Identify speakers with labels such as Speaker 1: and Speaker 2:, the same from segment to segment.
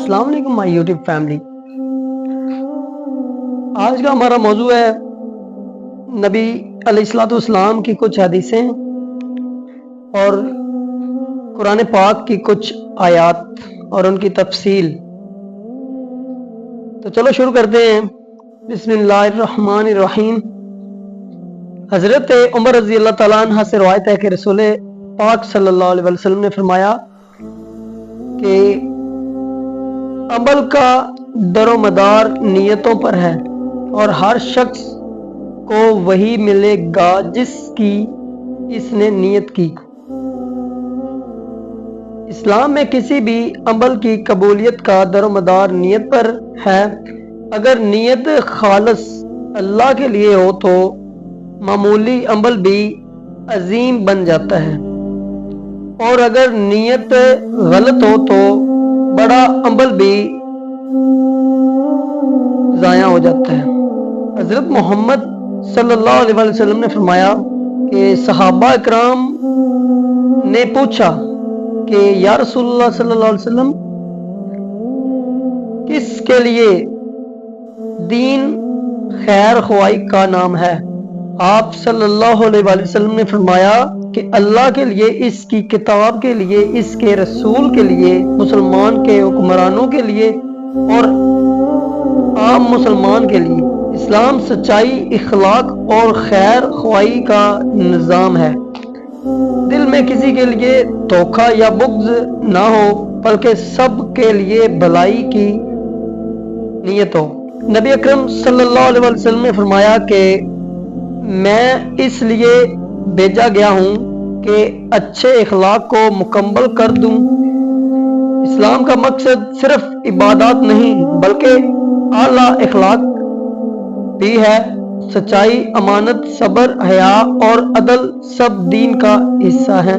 Speaker 1: अस्सलाम वालेकुम my YouTube family. आज का हमारा मौजू है नबी अलैहिस्सलाम की कुछ हदीसें और कुरान पाक की कुछ आयात और उनकी तफसील। तो चलो शुरू करते हैं। बिस्मिल्लाहिर्रहमानिर्रहीम। हजरत उमर रज़ी अल्लाह तआला अन्हा से रवायत है कि रसूल पाक सल्लल्लाहु अलैहि वसल्लम ने फरमाया कि अमल का दरोमदार नियतों पर है और हर शख्स को वही मिलेगा जिसकी इसने नियत की। इस्लाम में किसी भी अमल की कबूलियत का दरोमदार नियत पर है। अगर नियत खालिस अल्लाह के लिए हो तो मामूली अमल भी अजीम बन जाता है, और अगर नियत गलत हो तो बड़ा अमल भी ज़ाया हो जाता है। हज़रत मोहम्मद सल्लल्लाहु अलैहि वसल्लम ने फरमाया कि सहाबा इकराम ने पूछा कि या रसूलुल्लाह सल्लल्लाहु अलैहि वसल्लम, किसके लिए दीन खैर ख्वाही का नाम है? आप सल्लल्लाहु अलैहि वसल्लम ने फरमाया कि अल्लाह के लिए, इसकी किताब के लिए, इसके रसूल के लिए, मुसलमान के हुक्मरानों के लिए और आम मुसलमान के लिए। इस्लाम सच्चाई, इखलाक और खैर ख्वाही का निज़ाम है। दिल में किसी के लिए धोखा या बुग़्ज़ ना हो, बल्कि सब के लिए भलाई की नियत हो। नबी अकरम सल्लल्लाहु अलैहि वसल्लम ने फरमाया कि मैं इसलिए भेजा गया हूँ कि अच्छे इखलाक को मुकम्मल कर दूं। इस्लाम का मकसद सिर्फ इबादत नहीं बल्कि आला इखलाक भी है। सच्चाई, अमानत, सब्र, हया और अदल सब दीन का हिस्सा है।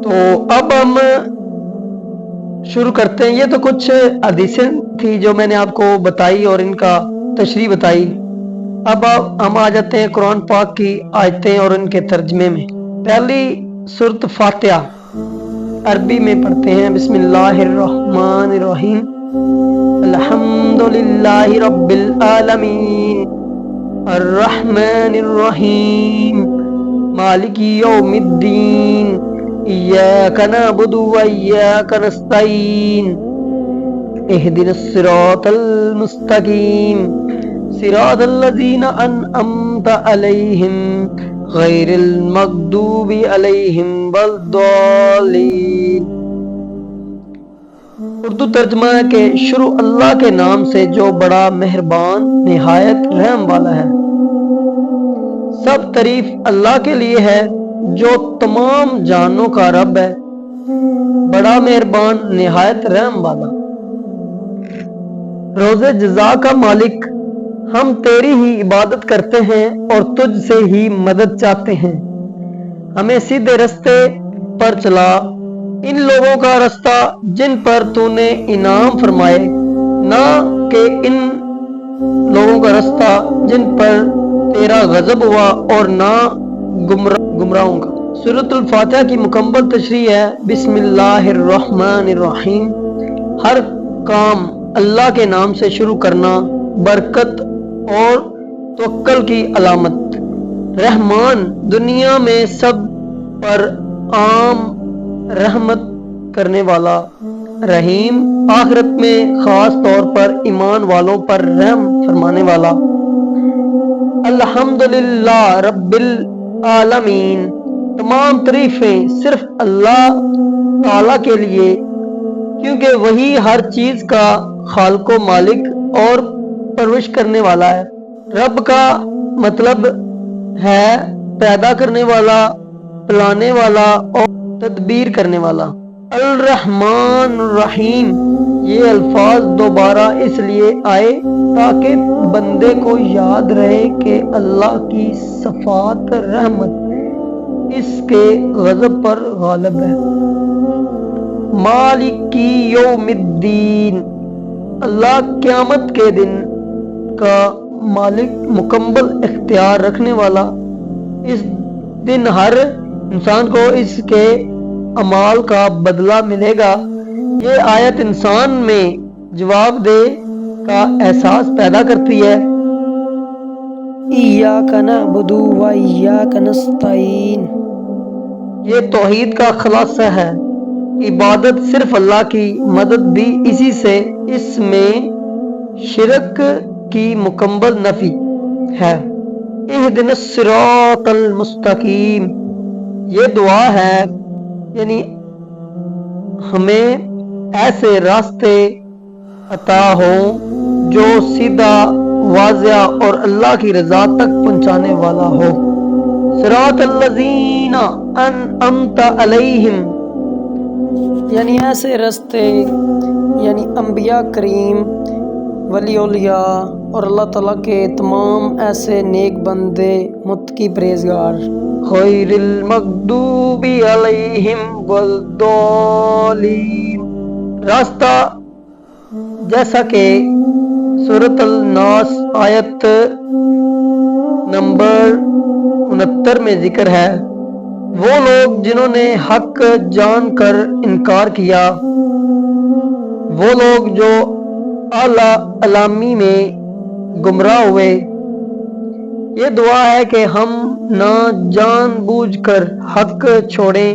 Speaker 1: तो अब हम शुरू करते हैं। ये तो कुछ हदीसें थी जो मैंने आपको बताई और इनका तशरीह बताई। अब हम आ जाते हैं कुरान पाक की आयतें और उनके तर्जमे में। पहली सूरत फातिहा अरबी में पढ़ते हैं। बिस्मिल्लाहिर्रहमानिर्रहीम। अल्हम्दुलिल्लाहि रब्बिल आलमीन अर्रहमानिर्रहीम मालिकी यौमिद्दीन इय्याका नअबुदु व इय्याका नस्तईन इहदिनस सिरातल मुस्तकीम सिरातल लज़ीना अनअमता अलैहिम गैरिल मग़दूबि अलैहिम वलद्दालीन। उर्दू तर्जुमा है कि शुरू अल्लाह के नाम से जो बड़ा मेहरबान निहायत रहम वाला है। सब तारीफ अल्लाह के लिए है जो तमाम जानों का रब है, बड़ा मेहरबान निहायत रहम वाला। रोज़े जज़ा का मालिक, हम तेरी ही इबादत करते हैं और तुझ से ही मदद चाहते हैं। हमें सीधे रास्ते पर चला, इन लोगों का रास्ता जिन पर तूने इनाम फरमाए, ना कि इन लोगों का रास्ता जिन पर तेरा गजब हुआ, और ना गुमराहों का। सूरतुल फातिहा की मुकम्मल तशरीह है। बिस्मिल्लाहिर्रहमानिर्रहीम। हर काम अल्लाह के नाम से शुरू करना बरकत और तवक्कुल की अलामत। रहमान, दुनिया में सब पर आम रहमत करने वाला। रहीम, आखिरत में खास तौर पर ईमान वालों पर रहम फरमाने वाला। अल्हम्दुलिल्लाह रब्बिल आलमीन। तमाम तारीफें सिर्फ अल्लाह ताला के लिए, क्योंकि वही हर चीज का खालिक, मालिक और परवरिश करने वाला है। रब का मतलब है पैदा करने वाला, पिलाने वाला और तदबीर करने वाला। अल रहमान रहीम, ये अल्फाज दोबारा इसलिए आए ताकि बंदे को याद रहे कि अल्लाह की सफात रहमत इसके गज़ब पर गालिब है। मालिकी यौमिद्दीन, अल्लाह क़यामत के दिन का मालिक, मुकम्मल इख्तियार रखने वाला। इस दिन हर इंसान को इसके अमाल का बदला मिलेगा। ये आयत इंसान में जवाब दे का एहसास पैदा करती है।
Speaker 2: इय्याका नअबुदु व इय्याका नस्तईन,
Speaker 1: ये तौहीद का खुलासा है। इबादत सिर्फ अल्लाह की, मदद भी इसी से। इसमें शिरक की मुकम्मल नफी है। इहदिनस सिरातल मुस्तकीम, ये दुआ है, यानी हमें ऐसे रास्ते अता हो जो सीधा, वाज़िया और अल्लाह की रज़ा तक पहुंचाने वाला हो। सिरातल्लज़ीना अनअमता अलैहिम,
Speaker 2: यानी ऐसे रास्ते, यानी अंबिया करीम, वली औलिया और अल्लाह ताला के तमाम ऐसे नेक बंदे, मुत्तकी परहेज़गार।
Speaker 1: खैरिल मग़दूबि अलैहिम वद्दालीन, रास्ता जैसा कि सूरतुल नास आयत नंबर 69 में जिक्र है। वो लोग जिन्होंने हक जानकर इनकार किया, वो लोग जो आला अलामी में गुमराह हुए। ये दुआ है कि हम ना जानबूझकर हक छोड़ें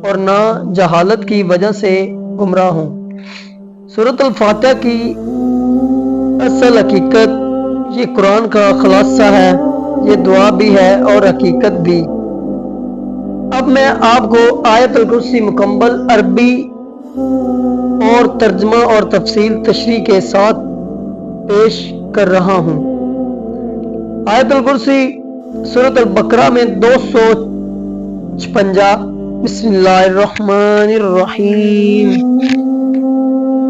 Speaker 1: और ना जहालत की वजह से गुमराह हों। सूरतुल फातिहा की असल हकीकत ये कुरान का खुलासा है, ये दुआ भी है और हकीकत भी। अब मैं आपको आयतुल कुर्सी मुकम्मल अरबी और तर्जमा और तफसील तशरीह के साथ पेश कर रहा हूँ। आयतुल कुर्सी सूरतुल बकरा में 256। बिस्मिल्लाहिर्रहमानिर्रहीम।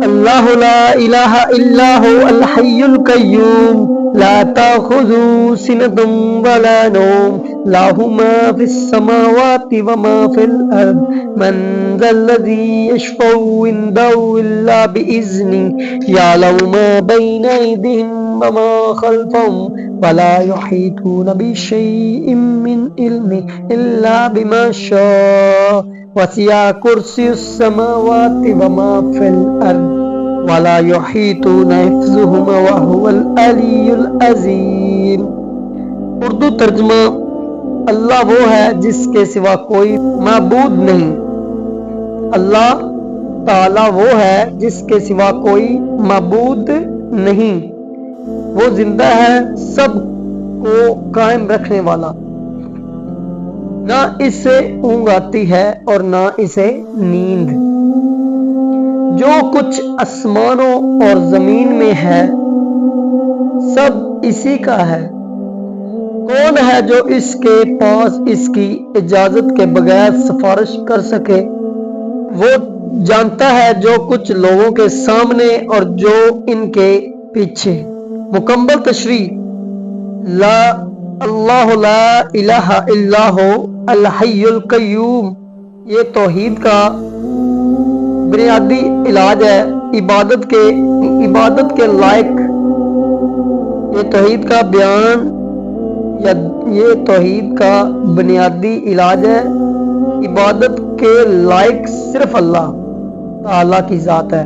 Speaker 1: अल्लाहु ला इलाहा इल्ला हु अल हय्युल कय्यूम ला ताखुज़ु सिनतुम वला नौम लहु मा फिस समावाति व मा फिल अर्द मन ज़ल्लज़ी यशफ़उ इंदहु इल्ला बिइज़्निही यअलमु मा बैन अयदीहिम व मा खल्फ़हुम वला युहीतूना बिशैइन मिन इल्मिही इल्ला बिमा शाअ वसिअ कुर्सियुस समावाति व मा फिल अर्द वला युहीतूना हिफ्ज़ुहुमा व हुवल अलियुल अज़ीम। उर्दू तर्जुमा, अल्लाह वो है जिसके सिवा कोई माबूद नहीं। अल्लाह ताला वो है जिसके सिवा कोई माबूद नहीं। वो जिंदा है, सब को कायम रखने वाला। ना इसे ऊँघ आती है और ना इसे नींद। जो कुछ आसमानों और जमीन में है सब इसी का है। कौन है जो इसके पास इसकी इजाजत के बगैर सिफारिश कर सके? वो जानता है जो कुछ लोगों के सामने और जो इनके पीछे। मुकम्मल तशरीह। ला अल्लाहु ला इलाहा इल्ला हु अल हय्युल कय्यूम, ये तौहीद का बुनियादी इलाज है। इबादत के लायक ये तौहीद का बयान, या ये तौहीद का बुनियादी इलाज है। इबादत के लायक सिर्फ अल्लाह ताला की जात है।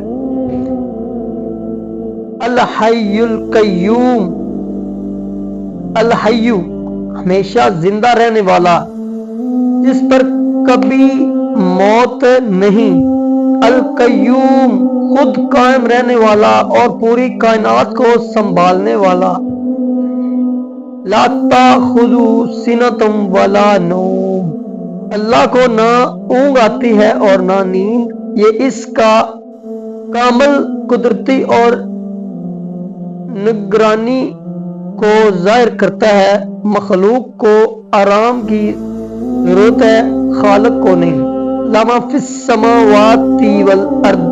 Speaker 1: अल हय्युल कय्यूम, अल हय्यु हमेशा जिंदा रहने वाला, जिस पर कभी मौत नहीं। अल कय्यूम खुद कायम रहने वाला और पूरी कायनात को संभालने वाला। ला ताखुज़ु सिनतुम वला नौम, अल्लाह को ना ऊँघ आती है और ना नींद। ये इसका कामल कुदरती और निगरानी को जाहिर करता है। मखलूक को आराम की जरूरत है, खालिक को नहीं। लमा फिस समावाति वल अर्द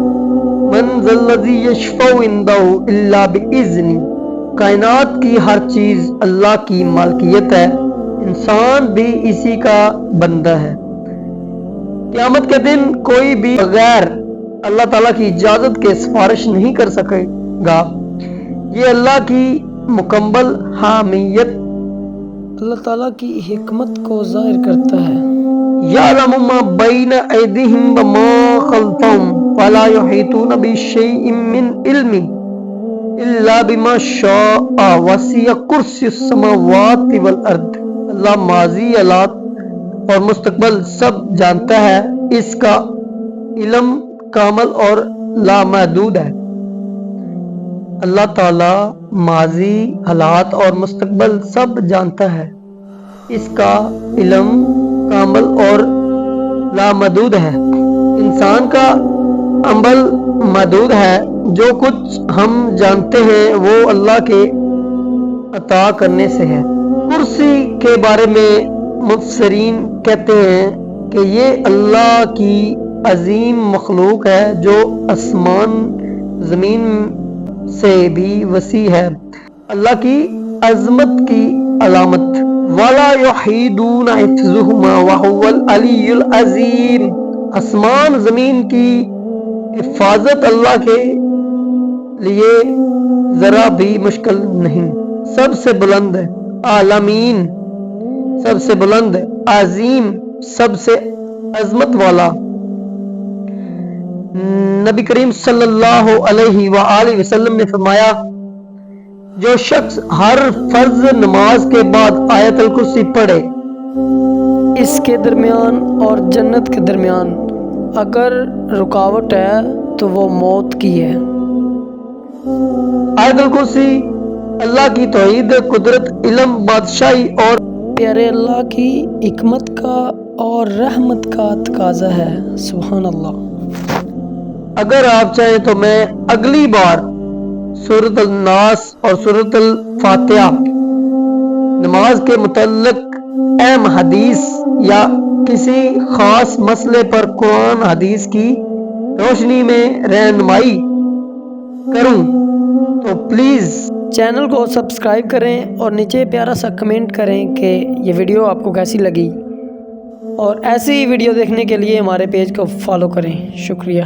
Speaker 1: मन ज़ल्लज़ी यशफ़उ इंदहु इल्ला बिइज़्निही, कायनात की हर चीज अल्लाह की मालकियत है, इंसान भी इसी का बंदा है। क़यामत के दिन कोई भी बगैर अल्लाह ताला की इजाजत के सिफारिश नहीं कर सकेगा। ये अल्लाह की मुकम्मल हामियत,
Speaker 2: अल्लाह ताला की हिकमत को जाहिर करता है।
Speaker 1: यअलमु मा बैन अयदीहिम व मा खल्फहुम, वला युहीतून बिशैइन मिन इल्मी इल्ला बिमा शाअ वसिअ कुर्सियुस समावाति वल अर्द। अल्लाह माजी, हालात और मुस्तकबल सब जानता है, इसका इल्म कामल और लामहदूद है। अल्लाह ताला माजी, हालात और मुस्तकबल सब जानता है, इसका इल्म कामल और लामहदूद है। इंसान का अमल महदूद है, जो कुछ हम जानते हैं वो अल्लाह के अता करने से है। कुर्सी के बारे में मुफस्सिरीन कहते हैं कि ये अल्लाह की अजीम मखलूक है जो आसमान ज़मीन से भी वसी है। अल्लाह की अजमत की अलामत वला युहीदून हिफ्ज़ुहुमा व हुवल अलीयुल अज़ीम। आसमान ज़मीन की हिफाजत अल्लाह के लिए ज़रा भी मुश्किल नहीं। सबसे बुलंद आलमीन, सबसे बुलंद अजीम, सबसे अजमत वाला। नबी करीम सल्लल्लाहु अलैहि वआलिहि वसल्लम ने फरमाया, जो शख्स हर फर्ज नमाज के बाद आयतुल कुर्सी पढ़े,
Speaker 2: इसके दरमियान और जन्नत के दरमियान अगर रुकावट है तो वो मौत की है।
Speaker 1: आयतुल कुर्सी अल्लाह की तौहीद, कुदरत, इल्म, बादशाही और
Speaker 2: प्यारे अल्लाह की हिकमत का और रहमत का तकाजा है। सुभान अल्लाह।
Speaker 1: अगर आप चाहें तो मैं अगली बार सूरत अल नास और सूरत अल फातिहा नमाज के मुतल्लिक अहम हदीस या किसी खास मसले पर कुरान हदीस की रोशनी में रहनुमाई करूं तो प्लीज
Speaker 2: चैनल को सब्सक्राइब करें और नीचे प्यारा सा कमेंट करें कि ये वीडियो आपको कैसी लगी, और ऐसी वीडियो देखने के लिए हमारे पेज को फॉलो करें। शुक्रिया।